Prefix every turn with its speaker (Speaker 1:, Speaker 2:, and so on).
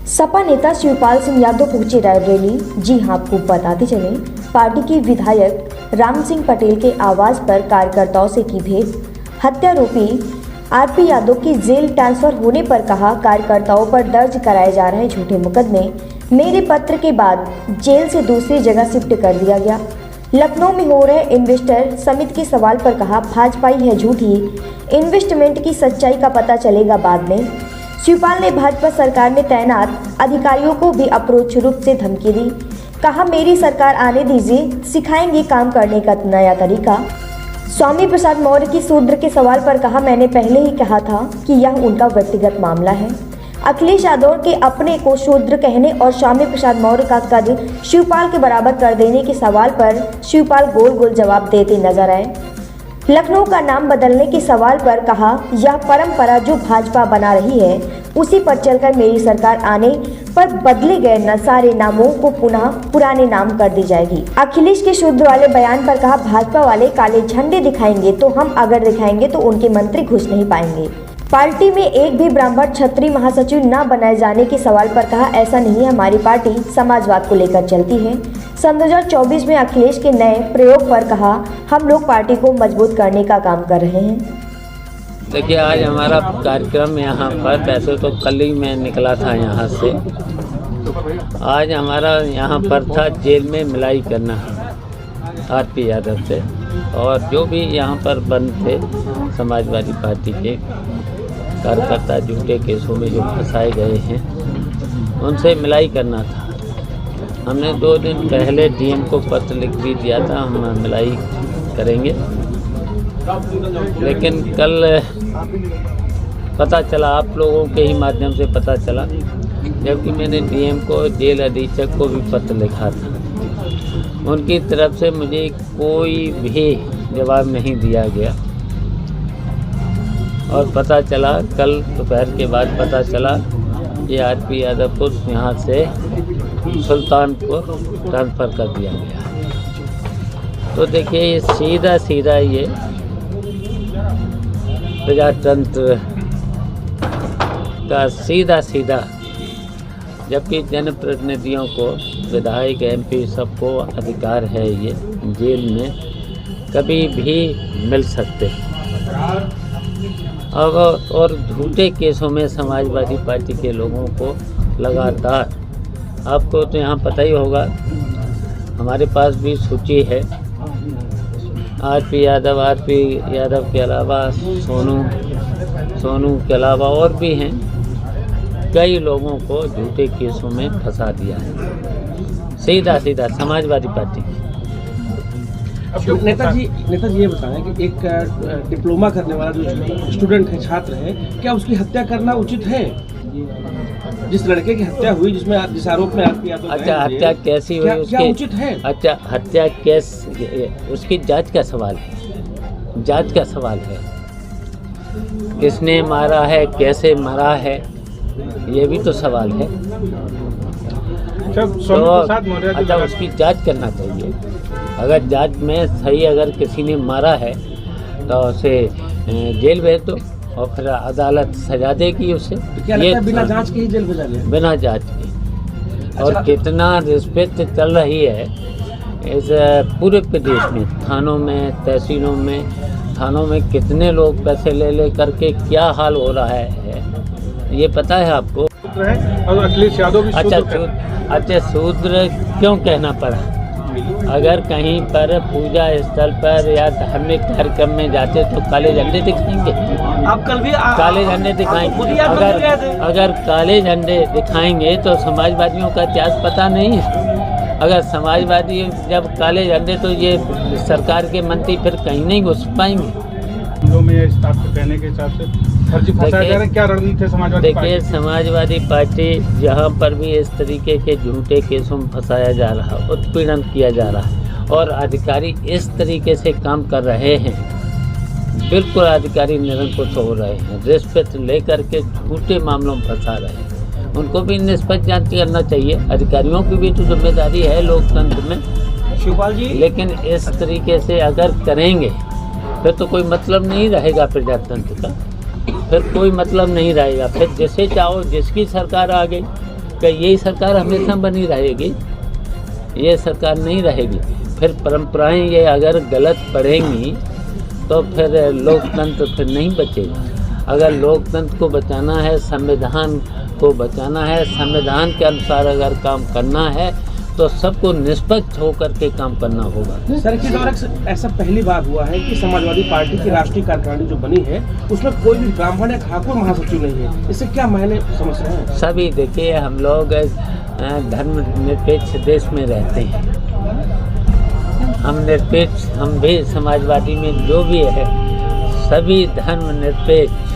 Speaker 1: सपा नेता शिवपाल सिंह यादव पहुंचे रायबरेली। जी हां, आपको बताते चलें, पार्टी के विधायक राम सिंह पटेल के आवास पर कार्यकर्ताओं से की भेंट। हत्यारोपी आरपी यादव की जेल ट्रांसफर होने पर कहा, कार्यकर्ताओं पर दर्ज कराए जा रहे झूठे मुकदमे मेरे पत्र के बाद जेल से दूसरी जगह शिफ्ट कर दिया गया। लखनऊ में हो रहे इन्वेस्टर समिट के सवाल पर कहा, भाजपाई है झूठी, इन्वेस्टमेंट की सच्चाई का पता चलेगा बाद में। शिवपाल ने भाजपा सरकार में तैनात अधिकारियों को भी अप्रोच रूप से धमकी दी। कहा, मेरी सरकार आने दीजिए, सिखाएंगे काम करने का नया तरीका। स्वामी प्रसाद मौर्य की शूद्र के सवाल पर कहा, मैंने पहले ही कहा था कि यह उनका व्यक्तिगत मामला है। अखिलेश यादव के अपने को शूद्र कहने और स्वामी प्रसाद मौर्य का कद शिवपाल के बराबर कर देने के सवाल पर शिवपाल गोल गोल जवाब देते नजर आए। लखनऊ का नाम बदलने के सवाल पर कहा, यह परंपरा जो भाजपा बना रही है उसी पर चलकर मेरी सरकार आने पर बदले गए न सारे नामों को पुनः पुराने नाम कर दी जाएगी। अखिलेश के शूद्र वाले बयान पर कहा, भाजपा वाले काले झंडे दिखाएंगे तो हम अगर दिखाएंगे तो उनके मंत्री घुस नहीं पाएंगे। पार्टी में एक भी ब्राह्मण क्षत्रिय महासचिव न बनाए जाने के सवाल पर कहा, ऐसा नहीं है, हमारी पार्टी समाजवाद को लेकर चलती है। सन 2024 में अखिलेश के नए प्रयोग पर कहा, हम लोग पार्टी को मजबूत करने का काम कर रहे हैं।
Speaker 2: देखिए, आज हमारा कार्यक्रम यहाँ पर, वैसे तो कल ही मैं निकला था यहाँ से, आज हमारा यहाँ पर था जेल में मिलाई करना आरपी यादव से, और जो भी यहाँ पर बंद थे समाजवादी पार्टी के कार्यकर्ता झूठे केसों में जो फंसाए गए हैं उनसे मिलाई करना था। हमने 2 दिन पहले डीएम को पत्र लिख भी दिया था, हम मिलाई करेंगे, लेकिन कल पता चला, आप लोगों के ही माध्यम से पता चला, जबकि मैंने डीएम को, जेल अधीक्षक को भी पत्र लिखा था, उनकी तरफ से मुझे कोई भी जवाब नहीं दिया गया। और पता चला, कल दोपहर के बाद पता चला कि आरपी यादव को यहाँ से सुल्तानपुर ट्रांसफ़र कर दिया गया। तो देखिए, ये सीधा सीधा ये प्रजातंत्र का सीधा, जबकि जनप्रतिनिधियों को, विधायक एमपी सबको अधिकार है ये जेल में कभी भी मिल सकते हैं। और झूठे केसों में समाजवादी पार्टी के लोगों को लगातार, आपको तो यहाँ पता ही होगा, हमारे पास भी सूची है, आरपी यादव के अलावा सोनू के अलावा और भी हैं, कई लोगों को झूठे केसों में फंसा दिया है, सीधा समाजवादी पार्टी की।
Speaker 3: नेताजी ये बताएं कि एक डिप्लोमा करने वाला जो स्टूडेंट है, छात्र है, क्या उसकी हत्या करना उचित है? जिस लड़के की हत्या हुई, जिस आरोप में आरपी यादव,
Speaker 2: अच्छा, हत्या कैसी हुई,
Speaker 3: क्या उचित है?
Speaker 2: अच्छा, हत्या कैसे, उसकी जांच का सवाल है, किसने मारा है, कैसे मरा है, ये भी तो सवाल है। तो अच्छा, उसकी जांच करना चाहिए। अगर जांच में सही, अगर किसी ने मारा है तो उसे जेल भेज दो और फिर अदालत सजा देगी उसे।
Speaker 3: ये बिना जांच के ही जेल भेजा गया?
Speaker 2: बिना जांच के। और कितना रिश्वत चल रही है इस पूरे प्रदेश में, थानों में, तहसीलों में कितने लोग पैसे ले करके क्या हाल हो रहा है, ये पता है आपको?
Speaker 3: और अखिलेश यादव भी
Speaker 2: अच्छा, शूद्र क्यों कहना पड़ा? अगर कहीं पर पूजा स्थल पर या धार्मिक कार्यक्रम में जाते तो काले झंडे दिखाएंगे।
Speaker 3: आप कल भी
Speaker 2: काले झंडे दिखाएंगे। अगर काले झंडे दिखाएंगे तो समाजवादियों का इतिहास पता नहीं है। अगर समाजवादी जब काले झंडे, तो ये सरकार के मंत्री फिर कहीं नहीं घुस पाएंगे।
Speaker 3: कहने के हिसाब से क्या रणनीति है समाजवादी पार्टी?
Speaker 2: देखिए, समाजवादी पार्टी जहाँ पर भी इस तरीके के झूठे केसों में फंसाया जा रहा, उत्पीड़न किया जा रहा है और अधिकारी इस तरीके से काम कर रहे हैं, बिल्कुल अधिकारी निरंकुश हो रहे हैं, रिश्वत लेकर के झूठे मामलों में फंसा रहे हैं, उनको भी निष्पक्ष जांच करना चाहिए। अधिकारियों की भी तो जिम्मेदारी है लोकतंत्र में,
Speaker 3: शिवपाल जी।
Speaker 2: लेकिन इस तरीके से अगर करेंगे फिर तो कोई मतलब नहीं रहेगा प्रजातंत्र का, फिर कोई मतलब नहीं रहेगा। फिर जैसे चाहो, जिसकी सरकार आ गई कि यही सरकार हमेशा बनी रहेगी, ये सरकार नहीं रहेगी। फिर परंपराएं ये अगर गलत पड़ेंगी तो फिर लोकतंत्र फिर नहीं बचेगा। अगर लोकतंत्र को बचाना है, संविधान को बचाना है, संविधान के अनुसार अगर काम करना है तो सबको निष्पक्ष होकर के काम करना होगा।
Speaker 3: सर के द्वारा ऐसा पहली बार हुआ है कि समाजवादी पार्टी की राष्ट्रीय कार्यकारिणी जो बनी है उसमें कोई भी ब्राह्मण या ठाकुर महासचिव नहीं है, इससे क्या मायने समझ रहे हैं? सभी
Speaker 2: देखिए, हम लोग धर्मनिरपेक्ष देश में रहते हैं, हम निरपेक्ष, हम भी समाजवादी में जो भी है सभी धर्मनिरपेक्ष